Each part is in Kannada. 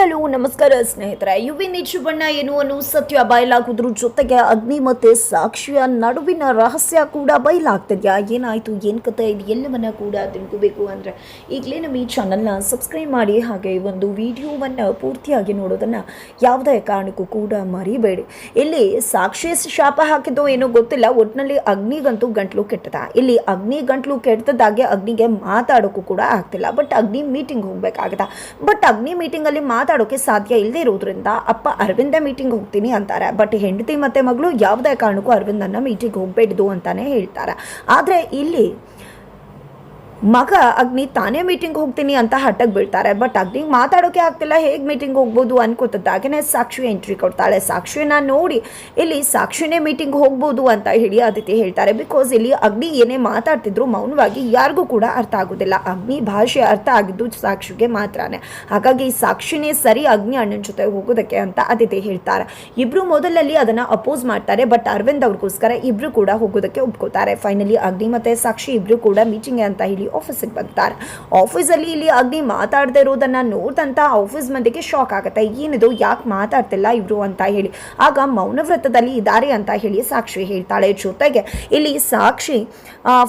ಹಲೋ ನಮಸ್ಕಾರ ಸ್ನೇಹಿತರೆ. ಯುವಿ ನಿಜ ಬಣ್ಣ ಎನ್ನುವನು ಸತ್ಯ ಬಯಲಾಗುವುದ್ರ ಜೊತೆಗೆ ಅಗ್ನಿ ಮತ್ತು ಸಾಕ್ಷಿಯ ನಡುವಿನ ರಹಸ್ಯ ಕೂಡ ಬಯಲಾಗ್ತಿದೆಯಾ, ಏನಾಯಿತು, ಏನು ಕತೆ, ಇದು ಎಲ್ಲವನ್ನ ಕೂಡ ತಿಳ್ಕೋಬೇಕು ಅಂದರೆ ಈಗಲೇ ನಮ್ಮ ಈ ಚಾನಲ್ನ ಸಬ್ಸ್ಕ್ರೈಬ್ ಮಾಡಿ, ಹಾಗೆ ಒಂದು ವಿಡಿಯೋವನ್ನು ಪೂರ್ತಿಯಾಗಿ ನೋಡೋದನ್ನು ಯಾವುದೇ ಕಾರಣಕ್ಕೂ ಕೂಡ ಮರಿಬೇಡಿ. ಇಲ್ಲಿ ಸಾಕ್ಷಿ ಶಾಪ ಹಾಕಿದ್ದು ಏನೋ ಗೊತ್ತಿಲ್ಲ, ಒಟ್ಟಿನಲ್ಲಿ ಅಗ್ನಿಗಂತೂ ಗಂಟ್ಲು ಕೆಟ್ಟದ. ಇಲ್ಲಿ ಅಗ್ನಿ ಗಂಟ್ಲು ಕೆಟ್ಟದಾಗೆ ಅಗ್ನಿಗೆ ಮಾತಾಡೋಕ್ಕೂ ಕೂಡ ಆಗ್ತಿಲ್ಲ. ಬಟ್ ಅಗ್ನಿ ಮೀಟಿಂಗ್ ಹೋಗ್ಬೇಕಾಗತ್ತ. ಬಟ್ ಅಗ್ನಿ ಮೀಟಿಂಗಲ್ಲಿ ಮಾತಾಡೋಕೆ ಸಾಧ್ಯ ಇಲ್ಲದೆ ಇರೋದ್ರಿಂದ ಅಪ್ಪ ಅರವಿಂದ ಮೀಟಿಂಗ್ ಹೋಗ್ತೀನಿ ಅಂತಾರೆ. ಬಟ್ ಹೆಂಡತಿ ಮತ್ತೆ ಮಗಳು ಯಾವುದೇ ಕಾರಣಕ್ಕೂ ಅರವಿಂದನ್ನ ಮೀಟಿಂಗ್ ಹೋಗ್ಬೇಡ್ದು ಅಂತಾನೆ ಹೇಳ್ತಾರೆ. ಆದರೆ ಇಲ್ಲಿ ಮಗ ಅಗ್ನಿ ತಾನೇ ಮೀಟಿಂಗ್ ಹೋಗ್ತೀನಿ ಅಂತ ಹಟ್ಟಕ್ಕೆ ಬೀಳ್ತಾರೆ. ಬಟ್ ಅಗ್ನಿಗೆ ಮಾತಾಡೋಕೆ ಆಗ್ತಿಲ್ಲ, ಹೇಗೆ ಮೀಟಿಂಗ್ ಹೋಗ್ಬೋದು ಅನ್ಕೋತಿದ್ದಾಗೇ ಸಾಕ್ಷಿ ಎಂಟ್ರಿ ಕೊಡ್ತಾಳೆ. ಸಾಕ್ಷಿನ ನೋಡಿ ಇಲ್ಲಿ ಸಾಕ್ಷಿನೇ ಮೀಟಿಂಗ್ ಹೋಗ್ಬೋದು ಅಂತ ಹೇಳಿ ಅದಿತಿ ಹೇಳ್ತಾರೆ. ಬಿಕಾಸ್ ಇಲ್ಲಿ ಅಗ್ನಿ ಏನೇ ಮಾತಾಡ್ತಿದ್ರು ಮೌನವಾಗಿ ಯಾರಿಗೂ ಕೂಡ ಅರ್ಥ ಆಗೋದಿಲ್ಲ. ಅಗ್ನಿ ಭಾಷೆ ಅರ್ಥ ಆಗಿದ್ದು ಸಾಕ್ಷಿಗೆ ಮಾತ್ರನೇ. ಹಾಗಾಗಿ ಸಾಕ್ಷಿನೇ ಸರಿ ಅಗ್ನಿ ಅಣ್ಣನ ಜೊತೆ ಹೋಗೋದಕ್ಕೆ ಅಂತ ಅದಿತಿ ಹೇಳ್ತಾರೆ. ಇಬ್ರು ಮೊದಲಲ್ಲಿ ಅದನ್ನ ಅಪೋಸ್ ಮಾಡ್ತಾರೆ. ಬಟ್ ಅರವಿಂದ್ ಅವ್ರಿಗೋಸ್ಕರ ಇಬ್ರು ಕೂಡ ಹೋಗೋದಕ್ಕೆ ಒಪ್ಕೋತಾರೆ. ಫೈನಲಿ ಅಗ್ನಿ ಮತ್ತೆ ಸಾಕ್ಷಿ ಇಬ್ರು ಕೂಡ ಮೀಟಿಂಗ್ ಅಂತ ಹೇಳಿ ಆಫೀಸಿಗೆ ಬರ್ತಾರೆ. ಆಫೀಸಲ್ಲಿ ಇಲ್ಲಿ ಅಗ್ನಿ ಮಾತಾಡದೇ ಇರೋದನ್ನ ನೋಡಿದಂತ ಆಫೀಸ್ ಮಂದಿಗೆ ಶಾಕ್ ಆಗುತ್ತೆ. ಏನಿದು, ಯಾಕೆ ಮಾತಾಡ್ತಿಲ್ಲ ಇವರು ಅಂತ ಹೇಳಿ. ಆಗ ಮೌನವ್ರತದಲ್ಲಿ ಇದ್ದಾರೆ ಅಂತ ಹೇಳಿ ಸಾಕ್ಷಿ ಹೇಳ್ತಾಳೆ. ಜೊತೆಗೆ ಇಲ್ಲಿ ಸಾಕ್ಷಿ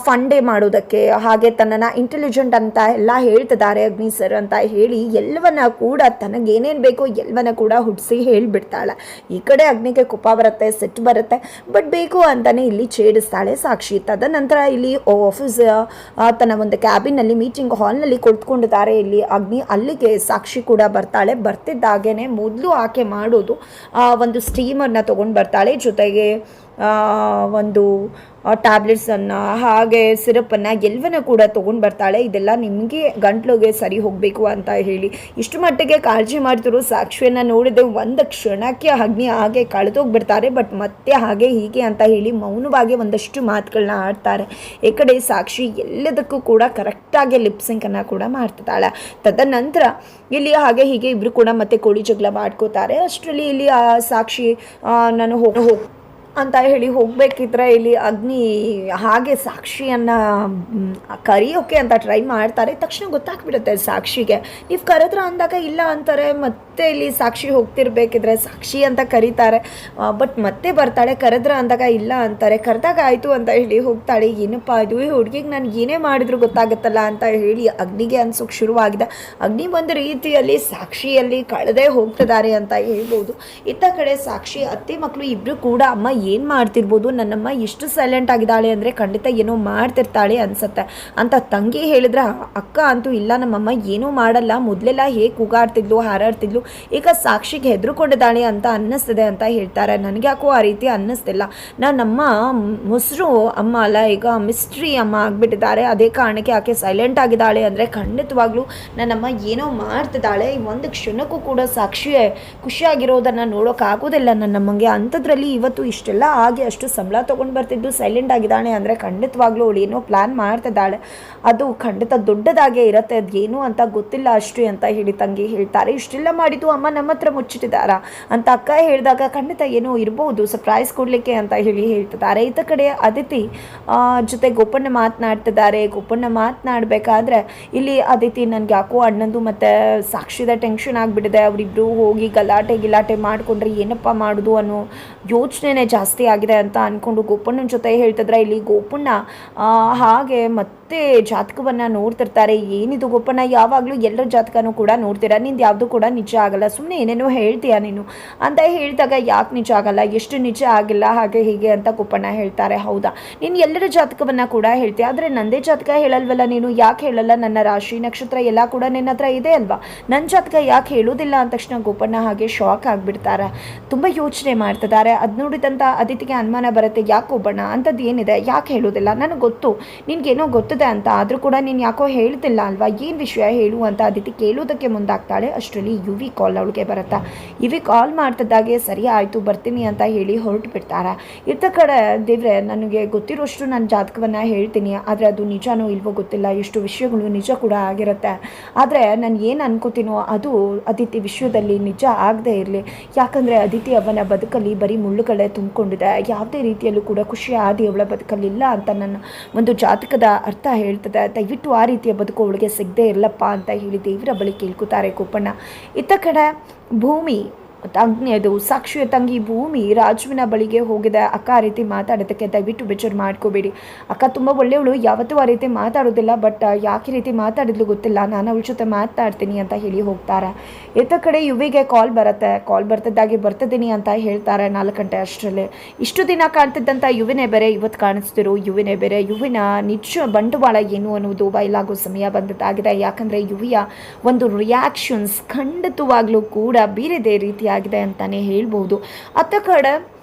ಫಂಡೇ ಮಾಡೋದಕ್ಕೆ, ಹಾಗೆ ತನ್ನನ್ನು ಇಂಟೆಲಿಜೆಂಟ್ ಅಂತ ಎಲ್ಲ ಹೇಳ್ತಿದ್ದಾರೆ ಅಗ್ನಿ ಸರ್ ಅಂತ ಹೇಳಿ ಎಲ್ಲವನ್ನ ಕೂಡ ತನಗೇನೇನು ಬೇಕೋ ಎಲ್ಲವನ್ನ ಕೂಡ ಹುಟ್ಟಿಸಿ ಹೇಳಿಬಿಡ್ತಾಳೆ. ಈ ಕಡೆ ಅಗ್ನಿಗೆ ಕೋಪ ಬರುತ್ತೆ, ಸಿಟ್ಟು ಬರುತ್ತೆ. ಬಟ್ ಬೇಕು ಅಂತಾನೆ ಇಲ್ಲಿ ಛೇಡಿಸ್ತಾಳೆ ಸಾಕ್ಷಿ. ತದನಂತರ ಇಲ್ಲಿ ಆಫೀಸ್ ತನ್ನ ಒಂದು ಕ್ಯಾಬಿನಲ್ಲಿ ಮೀಟಿಂಗ್ ಹಾಲ್ನಲ್ಲಿ ಕುಳಿತುಕೊಂಡಿದ್ದಾರೆ ಇಲ್ಲಿ ಅಗ್ನಿ. ಅಲ್ಲಿಗೆ ಸಾಕ್ಷಿ ಕೂಡ ಬರ್ತಾಳೆ. ಬರ್ತಿದ್ದಾಗೇನೆ ಮೊದಲು ಆಕೆ ಮಾಡೋದು ಒಂದು ಸ್ಟೀಮರ್ನ ತೊಗೊಂಡು ಬರ್ತಾಳೆ. ಜೊತೆಗೆ ಒಂದು ಟ್ಯಾಬ್ಲೆಟ್ಸನ್ನು ಹಾಗೆ ಸಿರಪ್ಪನ್ನು ಎಲ್ಲವನ್ನ ಕೂಡ ತೊಗೊಂಡು ಬರ್ತಾಳೆ. ಇದೆಲ್ಲ ನಿಮಗೆ ಗಂಟ್ಲಿಗೆ ಸರಿ ಹೋಗಬೇಕು ಅಂತ ಹೇಳಿ ಇಷ್ಟು ಮಟ್ಟಿಗೆ ಕಾಳಜಿ ಮಾಡ್ತಿರೋ ಸಾಕ್ಷಿಯನ್ನು ನೋಡಿದೆ ಒಂದು ಕ್ಷಣಕ್ಕೆ ಅಗ್ನಿ ಹಾಗೆ ಕಳೆದೋಗ್ಬಿಡ್ತಾರೆ. ಬಟ್ ಮತ್ತೆ ಹಾಗೆ ಹೀಗೆ ಅಂತ ಹೇಳಿ ಮೌನವಾಗಿ ಒಂದಷ್ಟು ಮಾತುಗಳನ್ನ ಆಡ್ತಾರೆ. ಈ ಕಡೆ ಸಾಕ್ಷಿ ಎಲ್ಲದಕ್ಕೂ ಕೂಡ ಕರೆಕ್ಟಾಗಿ ಲಿಪ್ಸಿಂಕನ್ನು ಕೂಡ ಮಾಡ್ತಿದ್ದಾಳೆ. ತದನಂತರ ಇಲ್ಲಿ ಹಾಗೆ ಹೀಗೆ ಇಬ್ಬರು ಕೂಡ ಮತ್ತೆ ಕೋಳಿ ಜಗಳ ಮಾಡ್ಕೋತಾರೆ. ಅಷ್ಟರಲ್ಲಿ ಇಲ್ಲಿ ಸಾಕ್ಷಿ ನಾನು ಹೋಗಿ ಅಂತ ಹೇಳಿ ಹೋಗಬೇಕಿದ್ರೆ ಇಲ್ಲಿ ಅಗ್ನಿ ಹಾಗೆ ಸಾಕ್ಷಿಯನ್ನು ಕರೆಯೋಕೆ ಅಂತ ಟ್ರೈ ಮಾಡ್ತಾರೆ. ತಕ್ಷಣ ಗೊತ್ತಾಗ್ಬಿಡುತ್ತೆ ಸಾಕ್ಷಿಗೆ. ನೀವು ಕರೆದ್ರ ಅಂದಾಗ ಇಲ್ಲ ಅಂತಾರೆ. ಮತ್ತೆ ಇಲ್ಲಿ ಸಾಕ್ಷಿ ಹೋಗ್ತಿರ್ಬೇಕಿದ್ರೆ ಸಾಕ್ಷಿ ಅಂತ ಕರೀತಾರೆ. ಬಟ್ ಮತ್ತೆ ಬರ್ತಾಳೆ. ಕರೆದ್ರ ಅಂದಾಗ ಇಲ್ಲ ಅಂತಾರೆ. ಕರೆದಾಗ ಆಯಿತು ಅಂತ ಹೇಳಿ ಹೋಗ್ತಾಳೆ. ಏನಪ್ಪ ಇದು, ಈ ಹುಡುಗಿಗೆ ನಾನು ಏನೇ ಮಾಡಿದ್ರು ಗೊತ್ತಾಗುತ್ತಲ್ಲ ಅಂತ ಹೇಳಿ ಅಗ್ನಿಗೆ ಅನ್ಸೋಕೆ ಶುರುವಾಗಿದೆ. ಅಗ್ನಿ ಒಂದು ರೀತಿಯಲ್ಲಿ ಸಾಕ್ಷಿಯಲ್ಲಿ ಕಳೆದೇ ಹೋಗ್ತಿದ್ದಾರೆ ಅಂತ ಹೇಳ್ಬೋದು. ಇತ್ತ ಕಡೆ ಸಾಕ್ಷಿ ಅತ್ತೆ ಮಕ್ಕಳು ಇಬ್ಬರು ಕೂಡ ಅಮ್ಮ ಏನು ಮಾಡ್ತಿರ್ಬೋದು, ನನ್ನಮ್ಮ ಎಷ್ಟು ಸೈಲೆಂಟ್ ಆಗಿದ್ದಾಳೆ ಅಂದರೆ ಖಂಡಿತ ಏನೋ ಮಾಡ್ತಿರ್ತಾಳೆ ಅನ್ಸುತ್ತೆ ಅಂತ ತಂಗಿ ಹೇಳಿದ್ರೆ, ಅಕ್ಕ ಅಂತೂ ಇಲ್ಲ ನಮ್ಮಮ್ಮ ಏನೂ ಮಾಡಲ್ಲ, ಮೊದಲೆಲ್ಲ ಹೇಗೆ ಕೂಗಾಡ್ತಿದ್ಲು ಹಾರಾಡ್ತಿದ್ಲು, ಈಗ ಸಾಕ್ಷಿಗೆ ಹೆದರ್ಕೊಂಡಿದ್ದಾಳೆ ಅಂತ ಅನ್ನಿಸ್ತಿದೆ ಅಂತ ಹೇಳ್ತಾರೆ. ನನಗೆ ಯಾಕೋ ಆ ರೀತಿ ಅನ್ನಿಸ್ತಿಲ್ಲ. ನನ್ನಮ್ಮ ಮೊಸರು ಅಮ್ಮ ಅಲ್ಲ, ಈಗ ಮಿಸ್ಟ್ರಿ ಅಮ್ಮ ಆಗಿಬಿಟ್ಟಿದ್ದಾರೆ. ಅದೇ ಕಾರಣಕ್ಕೆ ಆಕೆ ಸೈಲೆಂಟ್ ಆಗಿದ್ದಾಳೆ ಅಂದರೆ ಖಂಡಿತವಾಗ್ಲೂ ನನ್ನಮ್ಮ ಏನೋ ಮಾಡ್ತಿದ್ದಾಳೆ. ಒಂದು ಕ್ಷಣಕ್ಕೂ ಕೂಡ ಸಾಕ್ಷಿ ಖುಷಿಯಾಗಿರೋದನ್ನು ನೋಡೋಕ್ಕಾಗೋದಿಲ್ಲ ನನ್ನಮ್ಮಗೆ. ಅಂಥದ್ರಲ್ಲಿ ಇವತ್ತು ಇಷ್ಟೆಲ್ಲ ಹಾಗೆ ಅಷ್ಟು ಸಂಬಳ ತೊಗೊಂಡು ಬರ್ತಿದ್ದು ಸೈಲೆಂಟ್ ಆಗಿದ್ದಾಳೆ ಅಂದರೆ ಖಂಡಿತವಾಗ್ಲೂ ಅವಳು ಏನೋ ಪ್ಲ್ಯಾನ್ ಮಾಡ್ತಿದ್ದಾಳೆ. ಅದು ಖಂಡಿತ ದೊಡ್ಡದಾಗೇ ಇರುತ್ತೆ, ಅದೇನು ಅಂತ ಗೊತ್ತಿಲ್ಲ ಅಷ್ಟು ಅಂತ ಹೇಳಿ ತಂಗಿ ಹೇಳ್ತಾರೆ. ಇಷ್ಟೆಲ್ಲ ಮಾಡಿದ್ದು ಅಮ್ಮ ನಮ್ಮ ಹತ್ರ ಮುಚ್ಚಿಟ್ಟಿದ್ದಾರ ಅಂತ ಅಕ್ಕ ಹೇಳಿದಾಗ ಖಂಡಿತ ಏನೋ ಇರ್ಬೋದು, ಸರ್ಪ್ರೈಸ್ ಕೊಡಲಿಕ್ಕೆ ಅಂತ ಹೇಳಿ ಹೇಳ್ತಿದ್ದಾರೆ. ಇತ್ತ ಕಡೆ ಅದಿತಿ ಜೊತೆ ಗೋಪಣ್ಣ ಮಾತನಾಡ್ತಿದ್ದಾರೆ. ಗೋಪಣ್ಣ ಮಾತನಾಡಬೇಕಾದ್ರೆ ಇಲ್ಲಿ ಅದಿತಿ ನನಗೆ ಯಾಕೋ ಅಣ್ಣಂದು ಮತ್ತು ಸಾಕ್ಷಿದ ಟೆನ್ಷನ್ ಆಗಿಬಿಟ್ಟಿದೆ, ಅವರಿಬ್ಬರು ಹೋಗಿ ಗಲಾಟೆ ಮಾಡಿಕೊಂಡ್ರೆ ಏನಪ್ಪ ಮಾಡೋದು ಅನ್ನೋ ಯೋಚನೆನೇ ಜಾಸ್ತಿ ಆಗಿದೆ ಅಂತ ಅಂದ್ಕೊಂಡು ಗೋಪಣ್ಣನ ಜೊತೆ ಹೇಳ್ತಿದ್ರೆ ಇಲ್ಲಿ ಗೋಪಣ್ಣ ಹಾಗೆ ಮತ್ತೆ ಜಾತಕವನ್ನು ನೋಡ್ತಿರ್ತಾರೆ. ಏನಿದು ಗೋಪಣ್ಣ, ಯಾವಾಗಲೂ ಎಲ್ಲರ ಜಾತಕನೂ ಕೂಡ ನೋಡ್ತೀರಾ, ನಿಂದು ಯಾವುದು ಕೂಡ ನಿಜ ಆಗಲ್ಲ, ಸುಮ್ಮನೆ ಏನೇನೋ ಹೇಳ್ತೀಯ ನೀನು ಅಂತ ಹೇಳಿದಾಗ ಯಾಕೆ ನಿಜ ಆಗಲ್ಲ, ಎಷ್ಟು ನಿಜ ಆಗಿಲ್ಲ ಹಾಗೆ ಹೀಗೆ ಅಂತ ಗೋಪಣ್ಣ ಹೇಳ್ತಾರೆ. ಹೌದಾ, ನೀನು ಎಲ್ಲರ ಜಾತಕವನ್ನು ಕೂಡ ಹೇಳ್ತೀಯ, ಆದರೆ ನನ್ನದೇ ಜಾತಕ ಹೇಳಲ್ವಲ್ಲ ನೀನು, ಯಾಕೆ ಹೇಳಲ್ಲ? ನನ್ನ ರಾಶಿ ನಕ್ಷತ್ರ ಎಲ್ಲ ಕೂಡ ನಿನ್ನ ಹತ್ರ ಇದೆ ಅಲ್ವಾ, ನನ್ನ ಜಾತಕ ಯಾಕೆ ಹೇಳೋದಿಲ್ಲ ಅಂದ ತಕ್ಷಣ ಗೋಪಣ್ಣ ಹಾಗೆ ಶಾಕ್ ಆಗಿಬಿಡ್ತಾರೆ. ತುಂಬ ಯೋಚನೆ ಮಾಡ್ತಿದ್ದಾರೆ. ಅದು ನೋಡಿದಂಥ ಅದಿತಿಗೆ ಅನುಮಾನ ಬರುತ್ತೆ, ಯಾಕೆ ಗೋಪಣ್ಣ ಅಂಥದ್ದು ಏನಿದೆ, ಯಾಕೆ ಹೇಳೋದಿಲ್ಲ, ನನಗೆ ಗೊತ್ತು ನಿನ್ಗೇನೋ ಗೊತ್ತಿದೆ ಅಂತ, ಆದರೂ ಕೂಡ ನೀನು ಯಾಕೋ ಹೇಳ್ತಿಲ್ಲ ಅಲ್ವಾ, ಏನು ವಿಷಯ ಹೇಳು ಅಂತ ಅದಿತಿ ಕೇಳೋದಕ್ಕೆ ಮುಂದಾಗ್ತಾಳೆ. ಅಷ್ಟರಲ್ಲಿ ಯುವಿ ಕಾಲ್ ಅವಳಿಗೆ ಬರುತ್ತಾ. ಯುವಿ ಕಾಲ್ ಮಾಡ್ತಿದ್ದಾಗೆ ಸರಿ ಆಯಿತು ಬರ್ತೀನಿ ಅಂತ ಹೇಳಿ ಹೊರಟು ಬಿಡ್ತಾರೆ. ಇತ್ತ ಕಡೆ ದೇವ್ರೆ, ನನಗೆ ಗೊತ್ತಿರೋಷ್ಟು ನನ್ನ ಜಾತಕವನ್ನು ಹೇಳ್ತೀನಿ, ಆದರೆ ಅದು ನಿಜನೋ ಇಲ್ವೋ ಗೊತ್ತಿಲ್ಲ, ಎಷ್ಟು ವಿಷಯಗಳು ನಿಜ ಕೂಡ ಆಗಿರುತ್ತೆ, ಆದರೆ ನಾನು ಏನು ಅನ್ಕೋತೀನೋ ಅದು ಅದಿತಿ ವಿಷಯದಲ್ಲಿ ನಿಜ ಆಗದೆ ಇರಲಿ. ಯಾಕಂದರೆ ಅದಿತಿ ಅವನ ಬದುಕಲ್ಲಿ ಬರೀ ಮುಳ್ಳುಗಳೇ ತುಂಬಿಕೊಂಡಿದೆ, ಯಾವುದೇ ರೀತಿಯಲ್ಲೂ ಕೂಡ ಖುಷಿ ಆದಿ ಅವಳ ಬದುಕಲ್ಲಿಲ್ಲ ಅಂತ ನನ್ನ ಒಂದು ಜಾತಕದ ಅರ್ಥ ಅಂತ ಹೇಳ್ತದೆ. ದಯವಿಟ್ಟು ಆ ರೀತಿಯ ಬದುಕು ಅವಳಿಗೆ ಸಿಗದೆ ಇರಲಪ್ಪ ಅಂತ ಹೇಳಿ ದೇವರ ಬಳಿ ಕೇಳ್ಕೊತಾರೆ ಗೋಪಣ್ಣ. ಇತ್ತ ಕಡೆ ಭೂಮಿ ಅದು ಸಾಕ್ಷಿಯ ತಂಗಿ ಭೂಮಿ ರಾಜುವಿನ ಬಳಿಗೆ ಹೋಗಿದೆ. ಅಕ್ಕ ಆ ರೀತಿ ಮಾತಾಡೋದಕ್ಕೆ ದಯವಿಟ್ಟು ಬೇಜಾರು ಮಾಡ್ಕೋಬೇಡಿ, ಅಕ್ಕ ತುಂಬ ಒಳ್ಳೆಯವಳು, ಯಾವತ್ತೂ ಆ ರೀತಿ ಮಾತಾಡೋದಿಲ್ಲ, ಬಟ್ ಯಾಕೆ ರೀತಿ ಮಾತಾಡಿದ್ಲು ಗೊತ್ತಿಲ್ಲ, ನಾನು ಅವಳ ಜೊತೆ ಮಾತಾಡ್ತೀನಿ ಅಂತ ಹೇಳಿ ಹೋಗ್ತಾರೆ. ಇತ್ತ ಕಡೆ ಯುವಿಗೆ ಕಾಲ್ ಬರ್ತಿದ್ದಾಗೆ ಬರ್ತಿದ್ದೀನಿ ಅಂತ ಹೇಳ್ತಾರೆ 4 ಗಂಟೆ ಅಷ್ಟರಲ್ಲಿ. ಇಷ್ಟು ದಿನ ಕಾಣ್ತಿದ್ದಂಥ ಯುವಿನೇ ಬೇರೆ, ಇವತ್ತು ಕಾಣಿಸ್ತಿರೋ ಯುವಿನೇ ಬೇರೆ. ಯುವಿನ ನಿಜ ಬಂಡವಾಳ ಏನು ಅನ್ನೋದು ಬಯಲಾಗೋ ಸಮಯ ಬಂದಿದ್ದಾಗಿದೆ. ಯಾಕಂದರೆ ಯುವಿಯ ಒಂದು ರಿಯಾಕ್ಷನ್ಸ್ ಖಂಡಿತವಾಗ್ಲೂ ಕೂಡ ಬೇರೆದೇ ರೀತಿಯಾಗಿದೆ ಅಂತಾನೆ ಹೇಳ್ಬೋದು. ಅತ್ತ ಕಡೆ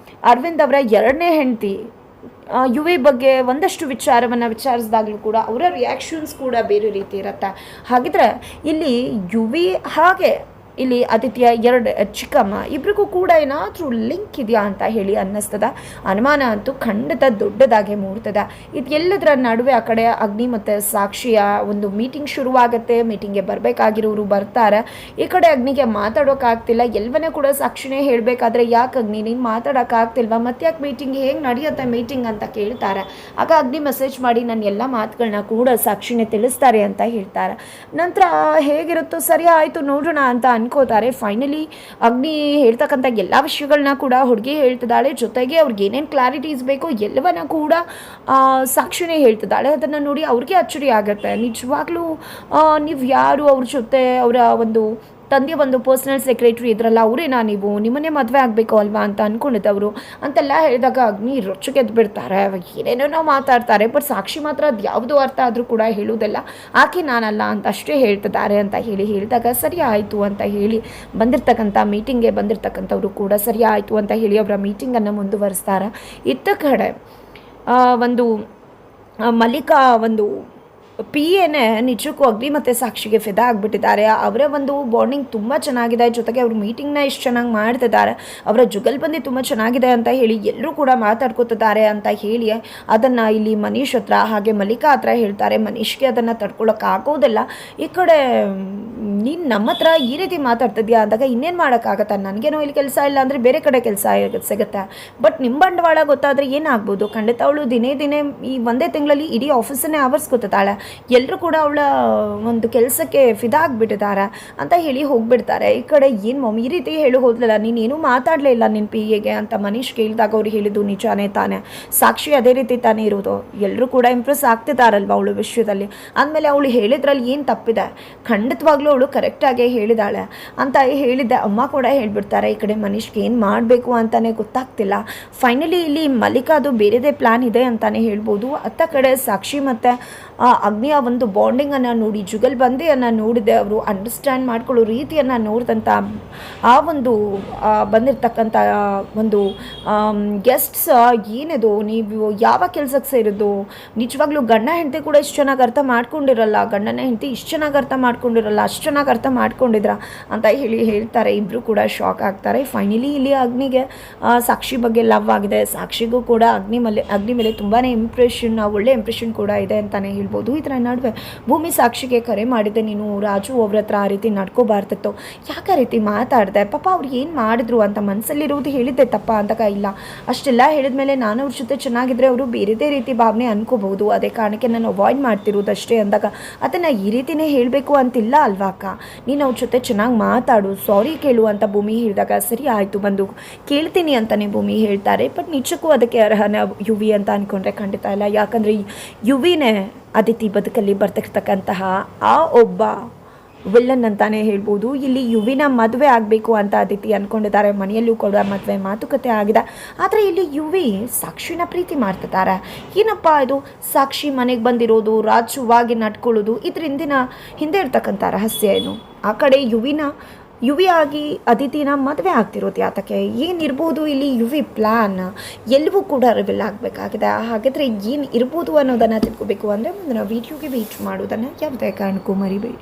ಅರವಿಂದ್ ಅವರ 2ನೇ ಹೆಂಡತಿ ಯುವಿ ಬಗ್ಗೆ ಒಂದಷ್ಟು ವಿಚಾರವನ್ನು ವಿಚಾರಿಸಿದಾಗಲೂ ಕೂಡ ಅವರ ರಿಯಾಕ್ಷನ್ಸ್ ಕೂಡ ಬೇರೆ ರೀತಿ ಇರುತ್ತೆ. ಹಾಗಿದ್ರೆ ಇಲ್ಲಿ ಯುವಿ ಹಾಗೆ ಇಲ್ಲಿ ಆದಿತ್ಯ 2 ಚಿಕ್ಕಮ್ಮ ಇಬ್ರಿಗೂ ಕೂಡ ಏನಾದರೂ ಲಿಂಕ್ ಇದೆಯಾ ಅಂತ ಹೇಳಿ ಅನ್ನಿಸ್ತದ. ಅನುಮಾನ ಅಂತೂ ಖಂಡಿತ ದೊಡ್ಡದಾಗಿ ಮೂಡ್ತದೆ. ಇದೆಲ್ಲದರ ನಡುವೆ ಆ ಕಡೆ ಅಗ್ನಿ ಮತ್ತು ಸಾಕ್ಷಿಯ ಒಂದು ಮೀಟಿಂಗ್ ಶುರುವಾಗುತ್ತೆ. ಮೀಟಿಂಗ್ಗೆ ಬರಬೇಕಾಗಿರೋರು ಬರ್ತಾರೆ. ಈ ಕಡೆ ಅಗ್ನಿಗೆ ಮಾತಾಡೋಕ್ಕಾಗ್ತಿಲ್ಲ. ಎಲ್ಲವನ್ನೇ ಕೂಡ ಸಾಕ್ಷಿನೇ ಹೇಳಬೇಕಾದ್ರೆ ಯಾಕೆ ಅಗ್ನಿ ನೀನು ಮಾತಾಡೋಕ್ಕಾಗ್ತಿಲ್ವಾ, ಮತ್ತೆ ಯಾಕೆ ಮೀಟಿಂಗ್ ಹೇಗೆ ನಡೆಯುತ್ತೆ ಮೀಟಿಂಗ್ ಅಂತ ಕೇಳ್ತಾರೆ. ಆಗ ಅಗ್ನಿ ಮೆಸೇಜ್ ಮಾಡಿ ನನ್ನ ಎಲ್ಲ ಮಾತುಗಳನ್ನ ಕೂಡ ಸಾಕ್ಷಿನೇ ತಿಳಿಸ್ತಾರೆ ಅಂತ ಹೇಳ್ತಾರೆ. ನಂತರ ಹೇಗಿರುತ್ತೋ ಸರಿ ಆಯಿತು ನೋಡೋಣ ಅಂತ ಅನ್ಕೋತಾರೆ. ಫೈನಲಿ ಅಗ್ನಿ ಹೇಳ್ತಕ್ಕಂಥ ಎಲ್ಲ ವಿಷಯಗಳನ್ನ ಕೂಡ ಹುಡುಗಿ ಹೇಳ್ತಿದ್ದಾಳೆ. ಜೊತೆಗೆ ಅವ್ರಿಗೆ ಏನೇನು ಕ್ಲಾರಿಟೀಸ್ ಬೇಕೋ ಎಲ್ಲವನ್ನ ಕೂಡ ಸಾಕ್ಷಿನೇ ಹೇಳ್ತಿದ್ದಾಳೆ. ಅದನ್ನು ನೋಡಿ ಅವ್ರಿಗೆ ಅಚ್ಚರಿ ಆಗುತ್ತೆ. ನಿಜವಾಗ್ಲೂ ನೀವು ಯಾರು, ಅವ್ರ ಜೊತೆ ಅವರ ಒಂದು ತಂದೆ ಒಂದು ಪರ್ಸ್ನಲ್ ಸೆಕ್ರೆಟ್ರಿ ಇದ್ರಲ್ಲ, ಅವರೇನಾ ನೀವು, ನಿಮ್ಮನ್ನೇ ಮದುವೆ ಆಗಬೇಕು ಅಲ್ವಾ ಅಂತ ಅಂದ್ಕೊಂಡಿದ್ದವರು ಅಂತೆಲ್ಲ ಹೇಳಿದಾಗ ಅಗ್ನಿ ರೊಚ್ಚಿಗೆದ್ದು ಬಿಡ್ತಾರೆ. ಏನೇನೋ ಮಾತಾಡ್ತಾರೆ, ಬಟ್ ಸಾಕ್ಷಿ ಮಾತ್ರ ಅದು ಯಾವುದೋ ಅರ್ಥ ಆದರೂ ಕೂಡ ಹೇಳುವುದಿಲ್ಲ. ಆಕೆ ನಾನಲ್ಲ ಅಂತ ಅಷ್ಟೇ ಹೇಳ್ತಿದ್ದಾರೆ ಅಂತ ಹೇಳಿ ಹೇಳಿದಾಗ ಸರಿ ಆಯಿತು ಅಂತ ಹೇಳಿ ಬಂದಿರ್ತಕ್ಕಂಥ ಮೀಟಿಂಗ್ಗೆ ಬಂದಿರತಕ್ಕಂಥವ್ರು ಕೂಡ ಸರಿ ಆಯಿತು ಅಂತ ಹೇಳಿ ಅವರ ಮೀಟಿಂಗನ್ನು ಮುಂದುವರಿಸ್ತಾರೆ. ಇತ್ತ ಕಡೆ ಒಂದು ಮಲ್ಲಿಕಾ ಒಂದು ಎನೇ ನಿಜಕ್ಕೂ ಅಗ್ನಿ ಮತ್ತು ಸಾಕ್ಷಿಗೆ ಫಿದಾ ಆಗಿಬಿಟ್ಟಿದ್ದಾರೆ. ಅವರ ಒಂದು ಬಾಂಡಿಂಗ್ ತುಂಬ ಚೆನ್ನಾಗಿದೆ. ಜೊತೆಗೆ ಅವರು ಮೀಟಿಂಗ್ನ ಎಷ್ಟು ಚೆನ್ನಾಗಿ ಮಾಡ್ತಿದ್ದಾರೆ, ಅವರ ಜುಗಲ್ಬಂದಿ ತುಂಬ ಚೆನ್ನಾಗಿದೆ ಅಂತ ಹೇಳಿ ಎಲ್ಲರೂ ಕೂಡ ಮಾತಾಡ್ಕೋತಿದ್ದಾರೆ ಅಂತ ಹೇಳಿ ಅದನ್ನು ಇಲ್ಲಿ ಮನೀಶ್ ಹತ್ರ ಹಾಗೆ ಮಲ್ಲಿಕಾ ಹತ್ರ ಹೇಳ್ತಾರೆ. ಮನೀಶ್ಗೆ ಅದನ್ನು ತಡ್ಕೊಳಕ್ಕಾಗೋದಿಲ್ಲ. ಈ ಕಡೆ ನೀನು ನಮ್ಮ ಹತ್ರ ಈ ರೀತಿ ಮಾತಾಡ್ತಿದ್ಯಾ ಅಂದಾಗ ಇನ್ನೇನು ಮಾಡೋಕ್ಕಾಗತ್ತೆ, ನನಗೇನೋ ಇಲ್ಲಿ ಕೆಲಸ ಇಲ್ಲ ಅಂದರೆ ಬೇರೆ ಕಡೆ ಕೆಲಸ ಸಿಗುತ್ತೆ, ಬಟ್ ನಿಮ್ಮ ಬಂಡವಾಳ ಗೊತ್ತಾದರೆ ಏನಾಗ್ಬೋದು. ಖಂಡಿತ ಅವಳು ದಿನೇ ಈ ಒಂದೇ ತಿಂಗಳಲ್ಲಿ ಇಡೀ ಆಫೀಸನ್ನೇ ಆವರಿಸ್ಕೊತಿದ್ದಾಳೆ. ಎಲ್ಲರೂ ಕೂಡ ಅವಳ ಒಂದು ಕೆಲಸಕ್ಕೆ ಫಿದಾ ಆಗಿಬಿಟ್ಟಿದ್ದಾರೆ ಅಂತ ಹೇಳಿ ಹೋಗ್ಬಿಡ್ತಾರೆ. ಈ ಕಡೆ ಏನು ಮಮ್ಮಿ ಈ ರೀತಿ ಹೇಳಿ ಹೋದ್ಲಲ್ಲ, ನೀನೇನು ಮಾತಾಡಲೇ ಇಲ್ಲ ನಿನ್ನ PAಗೆ ಅಂತ ಮನೀಶ್ ಕೇಳಿದಾಗ ಅವ್ರು ಹೇಳಿದ್ದು ನಿಜಾನೇ ತಾನೆ, ಸಾಕ್ಷಿ ಅದೇ ರೀತಿ ತಾನೇ ಇರೋದು, ಎಲ್ಲರೂ ಕೂಡ ಇಂಪ್ರೆಸ್ ಆಗ್ತಿದ್ದಾರಲ್ವ ಅವಳ ವಿಷಯದಲ್ಲಿ. ಅಂದಮೇಲೆ ಅವಳು ಹೇಳಿದ್ರಲ್ಲಿ ಏನು ತಪ್ಪಿದೆ, ಖಂಡಿತವಾಗ್ಲೂ ಅವಳು ಕರೆಕ್ಟಾಗೇ ಹೇಳಿದಾಳೆ ಅಂತ ಹೇಳಿದ್ದೆ. ಅಮ್ಮ ಕೂಡ ಹೇಳ್ಬಿಡ್ತಾರೆ. ಈ ಕಡೆ ಮನೀಶ್ಗೆ ಏನು ಮಾಡಬೇಕು ಅಂತಲೇ ಗೊತ್ತಾಗ್ತಿಲ್ಲ. ಫೈನಲಿ ಇಲ್ಲಿ ಮಲ್ಲಿಕಾದು ಬೇರೆದೇ ಪ್ಲ್ಯಾನ್ ಇದೆ ಅಂತಲೇ ಹೇಳ್ಬೋದು. ಅತ್ತ ಕಡೆ ಸಾಕ್ಷಿ ಮತ್ತು ಅಗ್ನಿಯ ಒಂದು ಬಾಂಡಿಂಗನ್ನು ನೋಡಿ, ಜುಗಲ್ಬಂದಿಯನ್ನು ನೋಡಿದೆ, ಅವರು ಅಂಡರ್ಸ್ಟ್ಯಾಂಡ್ ಮಾಡ್ಕೊಳ್ಳೋ ರೀತಿಯನ್ನು ನೋಡಿದಂಥ ಆ ಒಂದು ಬಂದಿರತಕ್ಕಂಥ ಒಂದು ಗೆಸ್ಟ್ಸ್ ಏನಿದು ನೀವು ಯಾವ ಕೆಲಸಕ್ಕೆ ಸೇರಿದ್ದು, ನಿಜವಾಗ್ಲೂ ಗಂಡ ಹೆಂಡತಿ ಕೂಡ ಇಷ್ಟು ಚೆನ್ನಾಗಿ ಅರ್ಥ ಮಾಡ್ಕೊಂಡಿರಲ್ಲ, ಗಂಡನ ಹೆಂಡತಿ ಇಷ್ಟು ಚೆನ್ನಾಗಿ ಅರ್ಥ ಮಾಡ್ಕೊಂಡಿರಲ್ಲ, ಅಷ್ಟು ಚೆನ್ನಾಗಿ ಅರ್ಥ ಮಾಡ್ಕೊಂಡಿದ್ರ ಅಂತ ಹೇಳ್ತಾರೆ. ಇಬ್ಬರು ಕೂಡ ಶಾಕ್ ಆಗ್ತಾರೆ. ಫೈನಲಿ ಇಲ್ಲಿ ಅಗ್ನಿಗೆ ಸಾಕ್ಷಿ ಬಗ್ಗೆ ಲವ್ ಆಗಿದೆ. ಸಾಕ್ಷಿಗೂ ಕೂಡ ಅಗ್ನಿ ಮೇಲೆ ತುಂಬಾ ಇಂಪ್ರೆಷನ್, ಒಳ್ಳೆ ಇಂಪ್ರೆಷನ್ ಕೂಡ ಇದೆ ಅಂತಲೇ ಹೇಳ್ಬೋದು. ಇದರ ನಡುವೆ ಭೂಮಿ ಸಾಕ್ಷಿಗೆ ಕರೆ ಮಾಡಿದ್ದೆ, ನೀನು ರಾಜು ಅವ್ರ ಹತ್ರ ಆ ರೀತಿ ನಡ್ಕೋಬಾರ್ದಿತ್ತು, ಯಾಕೆ ಆ ರೀತಿ ಮಾತಾಡಿದೆ, ಪಾಪ ಅವ್ರು ಏನು ಮಾಡಿದ್ರು ಅಂತ ಮನಸ್ಸಲ್ಲಿರೋದು ಹೇಳಿದ್ದೆ ತಪ್ಪ ಅಂದಾಗ, ಇಲ್ಲ ಅಷ್ಟೆಲ್ಲ ಹೇಳಿದ್ಮೇಲೆ ನಾನು ಅವ್ರ ಜೊತೆ ಚೆನ್ನಾಗಿದ್ರೆ ಅವರು ಬೇರೆದೇ ರೀತಿ ಭಾವನೆ ಅನ್ಕೋಬಹುದು, ಅದೇ ಕಾರಣಕ್ಕೆ ನಾನು ಅವಾಯ್ಡ್ ಮಾಡ್ತಿರೋದಷ್ಟೇ ಅಂದಾಗ, ಅದನ್ನು ಈ ರೀತಿಯೇ ಹೇಳಬೇಕು ಅಂತಿಲ್ಲ ಅಲ್ವಾ ಅಕ್ಕ, ನೀನು ಅವ್ರ ಜೊತೆ ಚೆನ್ನಾಗಿ ಮಾತಾಡು, ಸಾರಿ ಕೇಳು ಅಂತ ಭೂಮಿ ಹೇಳಿದಾಗ ಸರಿ ಆಯಿತು ಬಂದು ಕೇಳ್ತೀನಿ ಅಂತಲೇ ಭೂಮಿ ಹೇಳ್ತಾರೆ. ಬಟ್ ನಿಜಕ್ಕೂ ಅದಕ್ಕೆ ಅರ್ಹನ ಯುವಿ ಅಂತ ಅಂದ್ಕೊಂಡ್ರೆ ಖಂಡಿತ ಇಲ್ಲ. ಯಾಕಂದರೆ ಯುವಿನೇ ಅದಿತಿ ಬದುಕಲ್ಲಿ ಬರ್ತಕ್ಕಂತಹ ಆ ಒಬ್ಬ ವಿಲ್ಲನ್ ಅಂತಾನೆ ಹೇಳ್ಬೋದು. ಇಲ್ಲಿ ಯುವಿನ ಮದುವೆ ಆಗಬೇಕು ಅಂತ ಅದಿತಿ ಅಂದ್ಕೊಂಡಿದ್ದಾರೆ. ಮನೆಯಲ್ಲೂ ಕೂಡ ಮದುವೆ ಮಾತುಕತೆ ಆಗಿದೆ. ಆದರೆ ಇಲ್ಲಿ ಯುವಿ ಸಾಕ್ಷಿನ ಪ್ರೀತಿ ಮಾಡ್ತಿದ್ದಾರೆ. ಏನಪ್ಪ ಇದು, ಸಾಕ್ಷಿ ಮನೆಗೆ ಬಂದಿರೋದು, ರಾಜುವಾಗಿ ನಡ್ಕೊಳ್ಳೋದು, ಇದ್ರ ಹಿಂದೆ ಇರ್ತಕ್ಕಂಥ ರಹಸ್ಯ ಏನು? ಆ ಕಡೆ ಯುವಿಯಾಗಿ ಅದಿತಿನ ಮದುವೆ ಆಗ್ತಿರೋದು ಯಾತಕ್ಕೆ, ಏನಿರ್ಬೋದು ಇಲ್ಲಿ ಯುವಿ ಪ್ಲ್ಯಾನ್, ಎಲ್ಲವೂ ಕೂಡ ರಿವೀಲ್ ಆಗಬೇಕಾಗಿದೆ. ಹಾಗಾದರೆ ಏನು ಇರ್ಬೋದು ಅನ್ನೋದನ್ನು ತಿಳ್ಕೋಬೇಕು ಅಂದರೆ ಮುಂದಿನ ವೀಡಿಯೋಗೆ ವೇಟ್ ಮಾಡೋದನ್ನು ಯಾವುದೇ ಕಾರಣಕ್ಕೂ ಮರಿಬೇಡಿ.